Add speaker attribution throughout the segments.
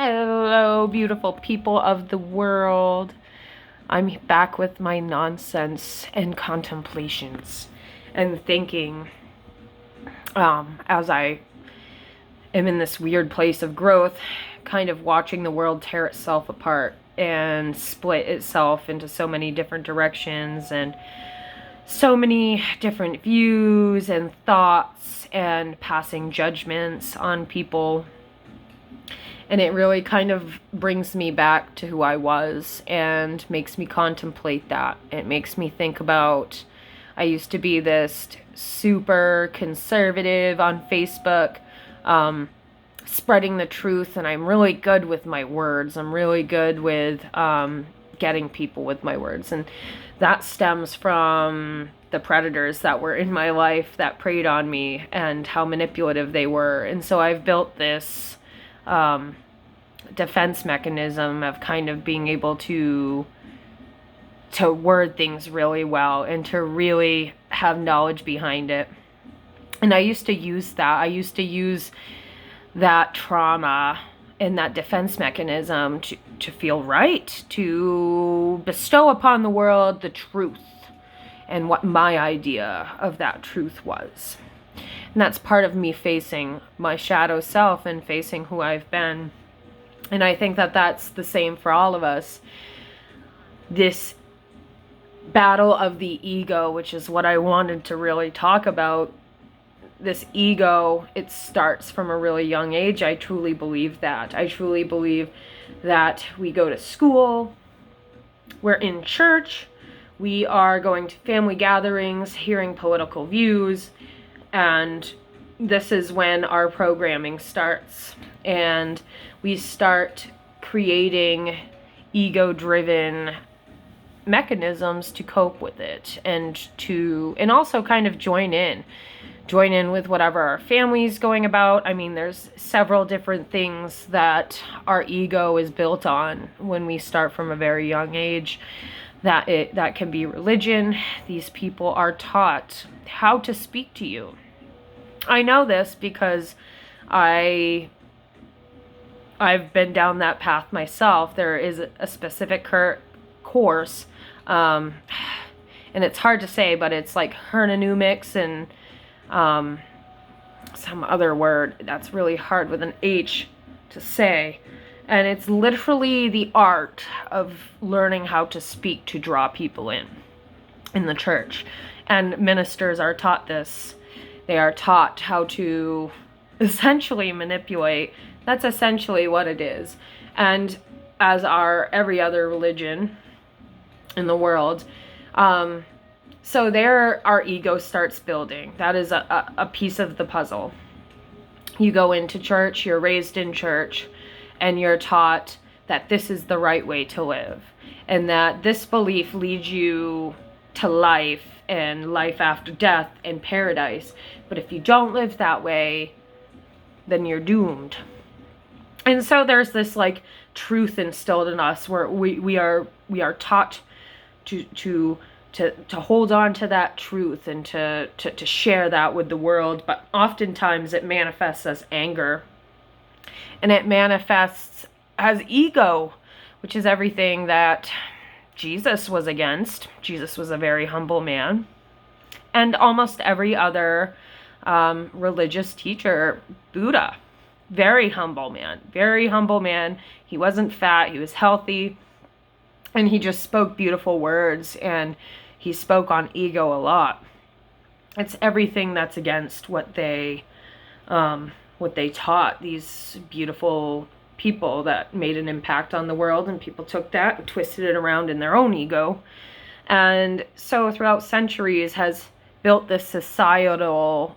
Speaker 1: Hello, beautiful people of the world. I'm back with my nonsense and contemplations and thinking as I am in this weird place of growth, kind of watching the world tear itself apart and split itself into so many different directions and so many different views and thoughts and passing judgments on people. And it really kind of brings me back to who I was and makes me contemplate that. It makes me think about, I used to be this super conservative on Facebook, spreading the truth, and I'm really good with my words. I'm really good with getting people with my words. And that stems from the predators that were in my life that preyed on me and how manipulative they were. And so I've built this defense mechanism of kind of being able to word things really well and to really have knowledge behind it. And I used to use that. I used to use that trauma and that defense mechanism to feel right, to bestow upon the world the truth and what my idea of that truth was. And that's part of me facing my shadow self and facing who I've been. And I think that that's the same for all of us. This battle of the ego, which is what I wanted to really talk about. This ego, it starts from a really young age. I truly believe that. I truly believe that we go to school, we're in church, we are going to family gatherings, hearing political views, and this is when our programming starts. And we start creating ego-driven mechanisms to cope with it and also kind of join in with whatever our family's going about. I mean, there's several different things that our ego is built on when we start from a very young age. That can be religion. These people are taught how to speak to you. I know this because I've been down that path myself. There is a specific course, and it's hard to say, but it's like hermeneutics and some other word that's really hard with an H to say. And it's literally the art of learning how to speak to draw people in the church. And ministers are taught this. They are taught how to essentially manipulate. That's essentially what it is. And as are every other religion in the world, so there our ego starts building. That is a piece of the puzzle. You go into church, you're raised in church, and you're taught that this is the right way to live, and that this belief leads you to life and life after death and paradise. But if you don't live that way, then you're doomed. And so there's this like truth instilled in us where we are taught to hold on to that truth and to share that with the world. But oftentimes it manifests as anger, and it manifests as ego, which is everything that Jesus was against. Jesus was a very humble man, and almost every other religious teacher. Buddha, very humble man, very humble man. He wasn't fat, he was healthy, and he just spoke beautiful words, and he spoke on ego a lot. It's everything that's against what they taught, these beautiful people that made an impact on the world, and people took that and twisted it around in their own ego. And so throughout centuries has built this societal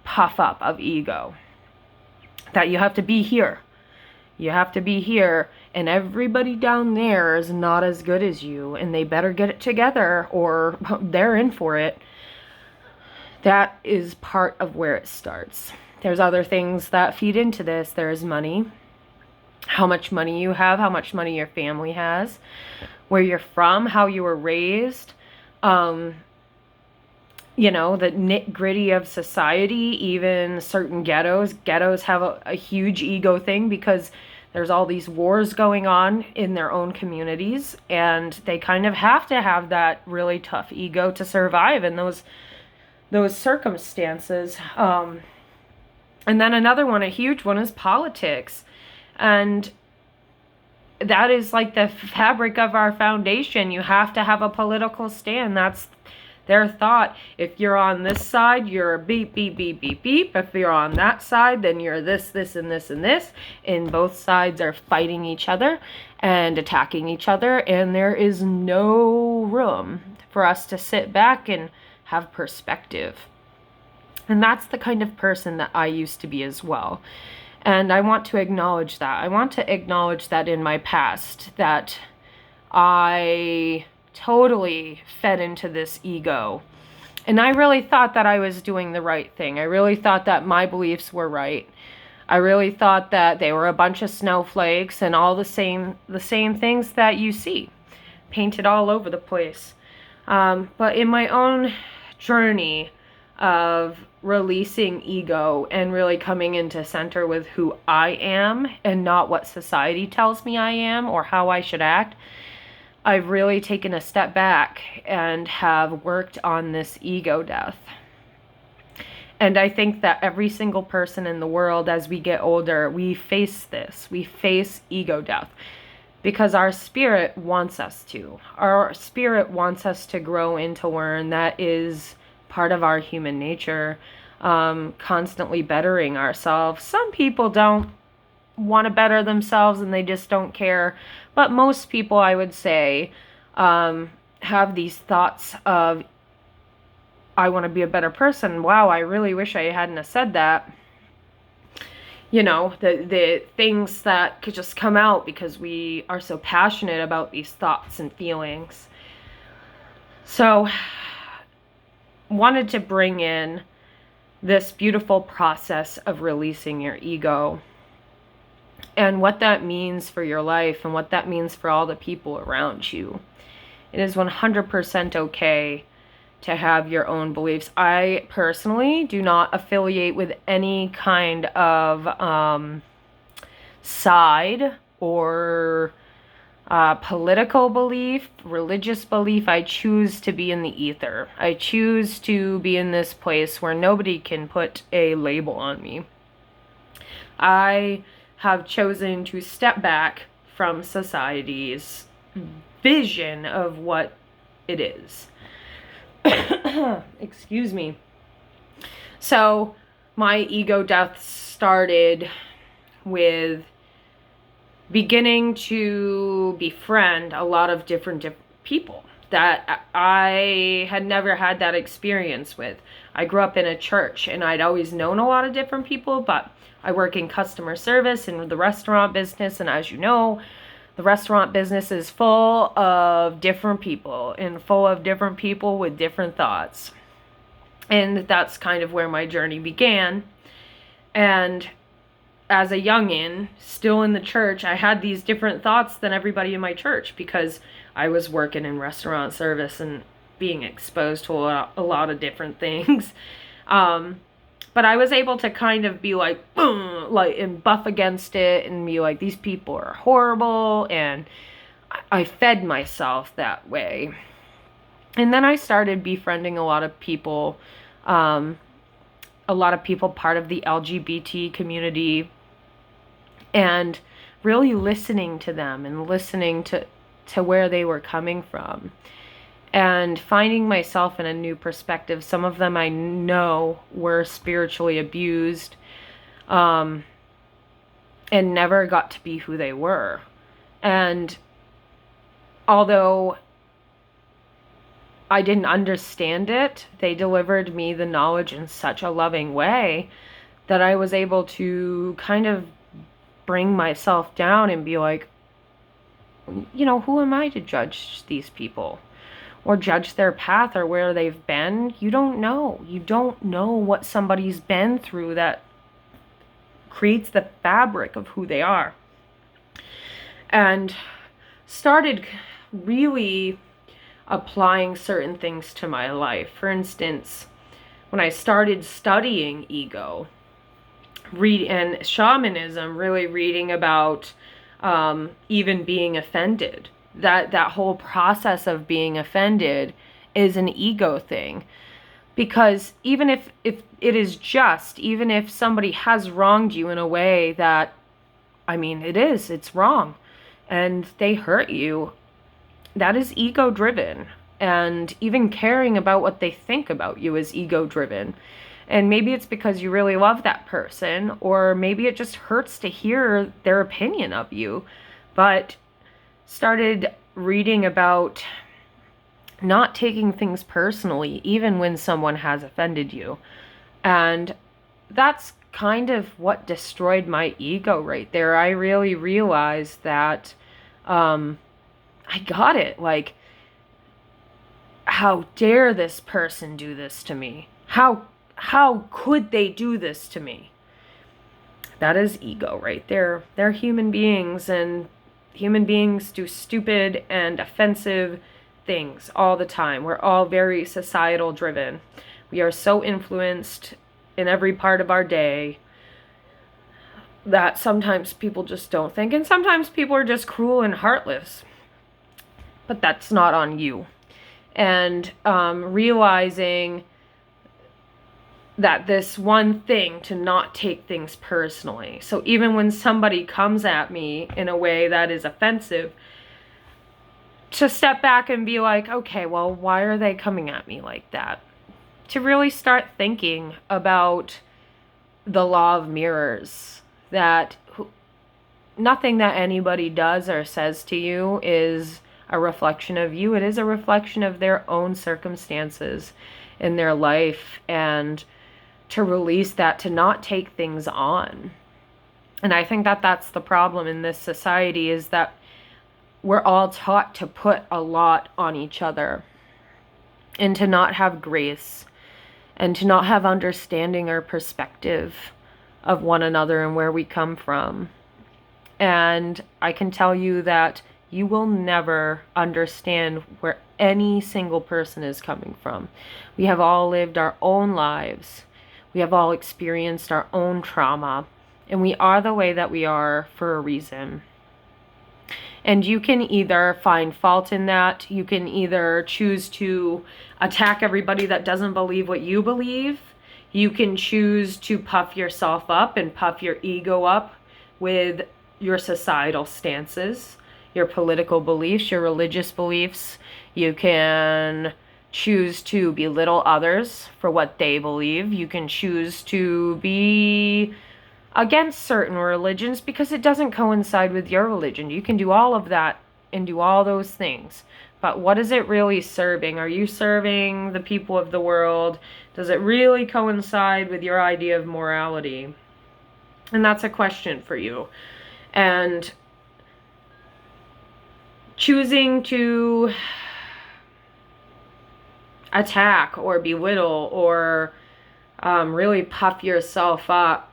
Speaker 1: puff up of ego, that you have to be here. You have to be here, and everybody down there is not as good as you, and they better get it together or they're in for it. That is part of where it starts. There's other things that feed into this. There's money, how much money you have, how much money your family has, where you're from, how you were raised, the nitty-gritty of society. Even certain ghettos have a huge ego thing, because There's all these wars going on in their own communities, and they kind of have to have that really tough ego to survive in those circumstances. And then another one, a huge one, is politics. And that is like the fabric of our foundation. You have to have a political stand. That's their thought. If you're on this side, you're beep, beep, beep, beep, beep. If you're on that side, then you're this, this, and this, and this. And both sides are fighting each other and attacking each other. And there is no room for us to sit back and have perspective. And that's the kind of person that I used to be as well. And I want to acknowledge that. I want to acknowledge that in my past, that I totally fed into this ego. And I really thought that I was doing the right thing. I really thought that my beliefs were right. I really thought that they were a bunch of snowflakes and all the same things that you see painted all over the place. But in my own journey of releasing ego and really coming into center with who I am and not what society tells me I am or how I should act, I've really taken a step back and have worked on this ego death. And I think that every single person in the world, as we get older, we face this. We face ego death because our spirit wants us to. Our spirit wants us to grow into learn. That is part of our human nature, constantly bettering ourselves. Some people don't want to better themselves and they just don't care. But most people, I would say, have these thoughts of, I want to be a better person. Wow, I really wish I hadn't have said that. You know, the things that could just come out because we are so passionate about these thoughts and feelings. So, wanted to bring in this beautiful process of releasing your ego and what that means for your life and what that means for all the people around you. It is 100% okay to have your own beliefs. I personally do not affiliate with any kind of side or political belief, religious belief. I choose to be in the ether. I choose to be in this place where nobody can put a label on me. I have chosen to step back from society's vision of what it is. Excuse me. So my ego death started with beginning to befriend a lot of different people that I had never had that experience with. I grew up in a church and I'd always known a lot of different people, but I work in customer service in the restaurant business, and as you know, the restaurant business is full of different people and full of different people with different thoughts. And that's kind of where my journey began. And as a youngin, still in the church, I had these different thoughts than everybody in my church because I was working in restaurant service and being exposed to a lot of different things. But I was able to kind of be like and buff against it and be like, these people are horrible, and I fed myself that way. And then I started befriending a lot of people part of the LGBT community, and really listening to them and listening to where they were coming from. And finding myself in a new perspective. Some of them I know were spiritually abused and never got to be who they were. And although I didn't understand it, they delivered me the knowledge in such a loving way that I was able to kind of bring myself down and be like, you know, who am I to judge these people? Or judge their path or where they've been. You don't know. You don't know what somebody's been through that creates the fabric of who they are. And started really applying certain things to my life. For instance, when I started studying ego, and shamanism, really reading about even being offended. That whole process of being offended is an ego thing. Because even if it is just, even if somebody has wronged you in a way that, I mean, it's wrong, and they hurt you, that is ego driven. And even caring about what they think about you is ego driven. And maybe it's because you really love that person, or maybe it just hurts to hear their opinion of you. But started reading about not taking things personally, even when someone has offended you. And that's kind of what destroyed my ego right there. I really realized that I got it. Like, how dare this person do this to me? How could they do this to me? That is ego right there. They're human beings, and human beings do stupid and offensive things all the time. We're all very societal driven. We are so influenced in every part of our day that sometimes people just don't think, and sometimes people are just cruel and heartless. But that's not on you. And realizing that this one thing, to not take things personally. So even when somebody comes at me in a way that is offensive, to step back and be like, okay, well, why are they coming at me like that? To really start thinking about the law of mirrors, that nothing that anybody does or says to you is a reflection of you. It is a reflection of their own circumstances in their life, and to release that, to not take things on. And I think that that's the problem in this society, is that we're all taught to put a lot on each other, and to not have grace, and to not have understanding or perspective of one another and where we come from. And I can tell you that you will never understand where any single person is coming from. We have all lived our own lives. We have all experienced our own trauma, and we are the way that we are for a reason. And you can either find fault in that, you can either choose to attack everybody that doesn't believe what you believe, you can choose to puff yourself up and puff your ego up with your societal stances, your political beliefs, your religious beliefs. You can choose to belittle others for what they believe. You can choose to be against certain religions because it doesn't coincide with your religion. You can do all of that and do all those things. But what is it really serving? Are you serving the people of the world? Does it really coincide with your idea of morality? And that's a question for you. And choosing to attack or belittle or really puff yourself up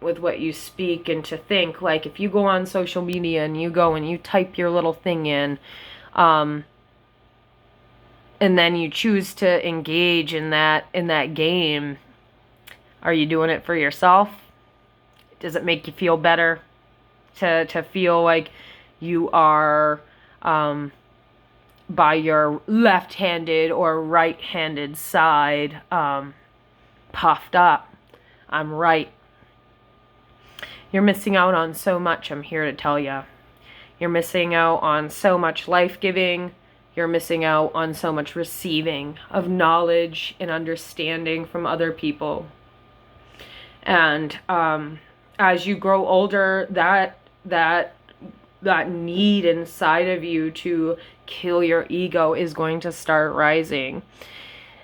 Speaker 1: with what you speak and to think, like if you go on social media and you go and you type your little thing in, and then you choose to engage in that game, are you doing it for yourself? Does it make you feel better to feel like you are by your left-handed or right-handed side puffed up? I'm right. You're missing out on so much, I'm here to tell you. You're missing out on so much life-giving. You're missing out on so much receiving of knowledge and understanding from other people. And as you grow older, that need inside of you to kill your ego is going to start rising.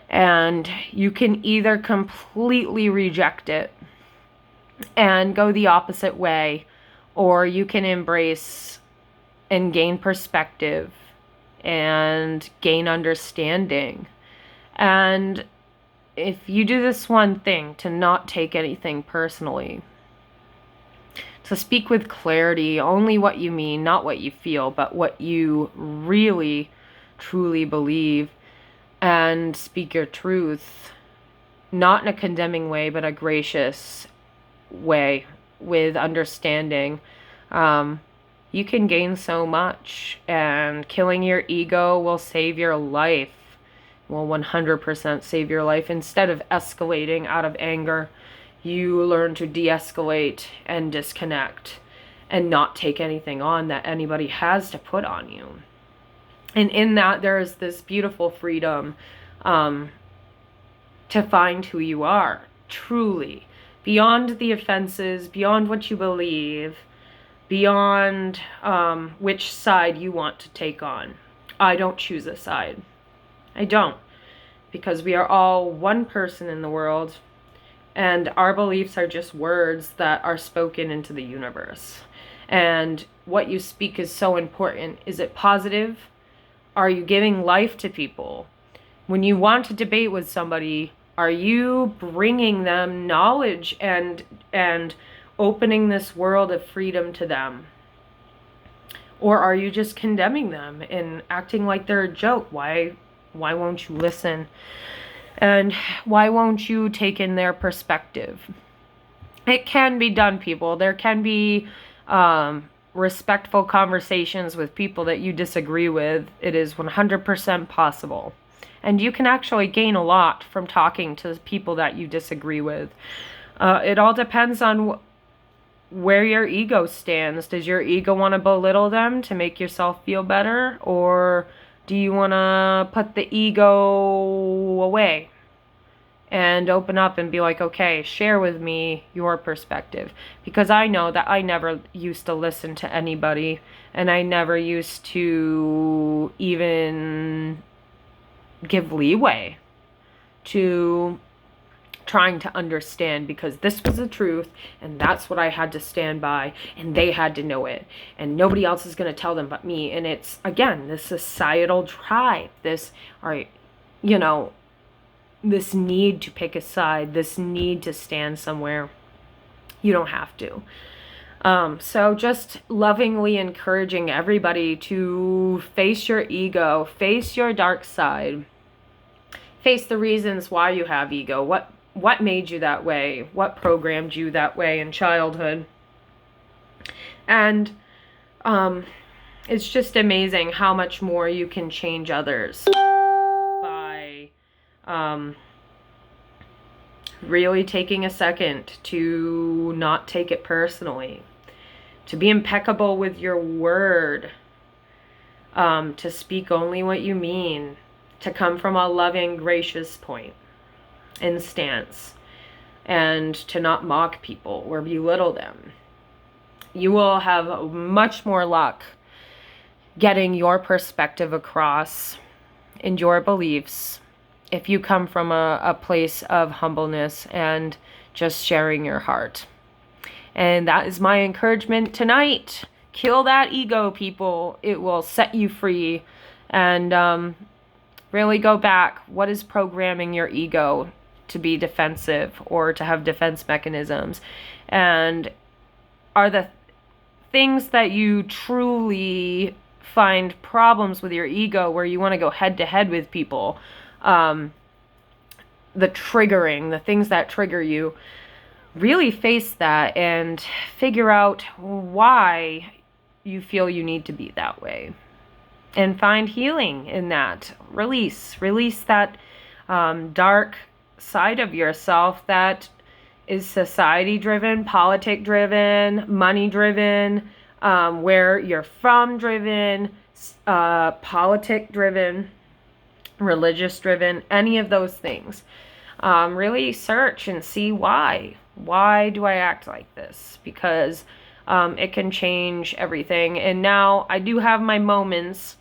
Speaker 1: And you can either completely reject it and go the opposite way, or you can embrace and gain perspective and gain understanding. And if you do this one thing, to not take anything personally, to speak with clarity, only what you mean, not what you feel, but what you really, truly believe, and speak your truth, not in a condemning way, but a gracious way, with understanding, you can gain so much, and killing your ego will save your life. Will 100% save your life. Instead of escalating out of anger, you learn to de-escalate and disconnect and not take anything on that anybody has to put on you. And in that, there is this beautiful freedom to find who you are, truly, beyond the offenses, beyond what you believe, beyond which side you want to take on. I don't choose a side. I don't, because we are all one person in the world, and our beliefs are just words that are spoken into the universe. And what you speak is so important. Is it positive? Are you giving life to people? When you want to debate with somebody, are you bringing them knowledge and opening this world of freedom to them? Or are you just condemning them and acting like they're a joke? Why won't you listen? And why won't you take in their perspective? It can be done, people. There can be respectful conversations with people that you disagree with. It is 100% possible. And you can actually gain a lot from talking to people that you disagree with. It all depends on where your ego stands. Does your ego want to belittle them to make yourself feel better? Or do you want to put the ego away and open up and be like, okay, share with me your perspective? Because I know that I never used to listen to anybody, and I never used to even give leeway to trying to understand, because this was the truth and that's what I had to stand by, and they had to know it, and nobody else is going to tell them but me. And it's, again, this societal drive, this, this need to pick a side, this need to stand somewhere. You don't have to. So just lovingly encouraging everybody to face your ego, face your dark side, face the reasons why you have ego, what made you that way, what programmed you that way in childhood. And it's just amazing how much more you can change others by really taking a second to not take it personally, to be impeccable with your word, to speak only what you mean, to come from a loving, gracious point and stance, and to not mock people or belittle them. You will have much more luck getting your perspective across and your beliefs if you come from a place of humbleness and just sharing your heart. And that is my encouragement tonight. Kill that ego, people. It will set you free. And really go back. What is programming your ego to be defensive or to have defense mechanisms? And are the things that you truly find problems with your ego, where you want to go head to head with people, the things that trigger you, really face that and figure out why you feel you need to be that way, and find healing in that. Release that dark side of yourself that is society driven, politic driven, money driven, where you're from driven, politic driven, religious driven, any of those things. Really search and see why. Why do I act like this? Because it can change everything. And now I do have my moments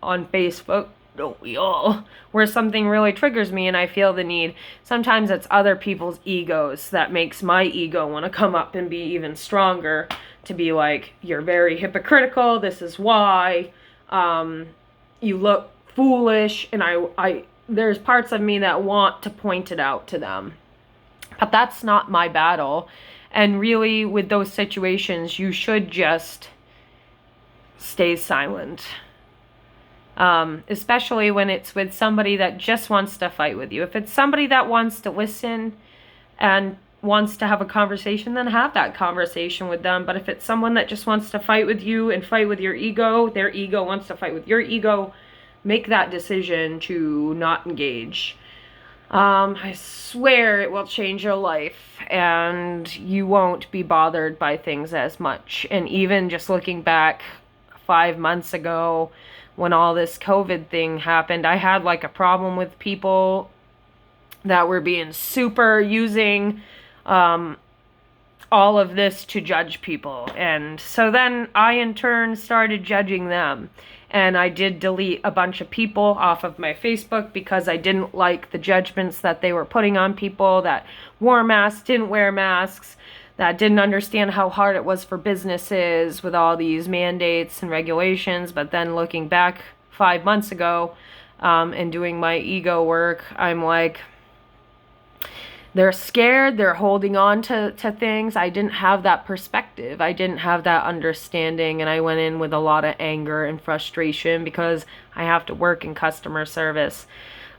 Speaker 1: on Facebook, don't we all, where something really triggers me and I feel the need. Sometimes it's other people's egos that makes my ego want to come up and be even stronger, to be like, you're very hypocritical, this is why, you look foolish. And I there's parts of me that want to point it out to them, but that's not my battle. And really, with those situations, you should just stay silent. Especially when it's with somebody that just wants to fight with you. If it's somebody that wants to listen and wants to have a conversation, then have that conversation with them. But if it's someone that just wants to fight with you and fight with your ego, their ego wants to fight with your ego, make that decision to not engage. I swear it will change your life, and you won't be bothered by things as much. And even just looking back 5 months ago when all this COVID thing happened, I had like a problem with people that were being super using all of this to judge people. And so then I in turn started judging them. And I did delete a bunch of people off of my Facebook because I didn't like the judgments that they were putting on people that wore masks, didn't wear masks, that didn't understand how hard it was for businesses with all these mandates and regulations. But then looking back 5 months ago and doing my ego work, I'm like, they're scared, they're holding on to things. I didn't have that perspective. I didn't have that understanding, and I went in with a lot of anger and frustration because I have to work in customer service.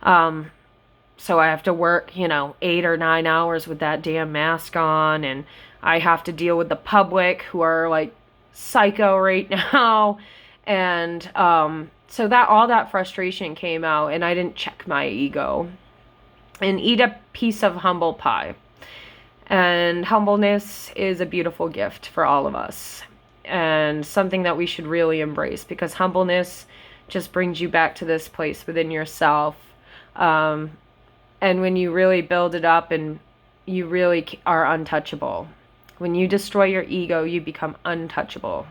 Speaker 1: So I have to work, 8 or 9 hours with that damn mask on, and I have to deal with the public who are like psycho right now. And so that all that frustration came out, and I didn't check my ego and eat a piece of humble pie. And humbleness is a beautiful gift for all of us, and something that we should really embrace, because humbleness just brings you back to this place within yourself. And when you really build it up, and you really are untouchable. When you destroy your ego, you become untouchable.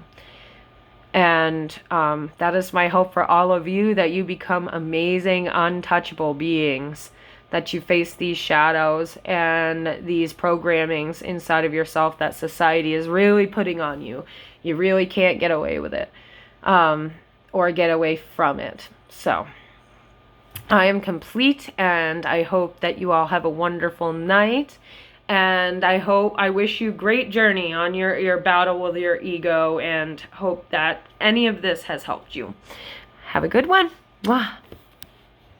Speaker 1: And that is my hope for all of you, that you become amazing, untouchable beings, that you face these shadows and these programmings inside of yourself that society is really putting on you. You really can't get away with it, or get away from it. So I am complete, and I hope that you all have a wonderful night. And I wish you great journey on your battle with your ego, and hope that any of this has helped you. Have a good one. Mwah.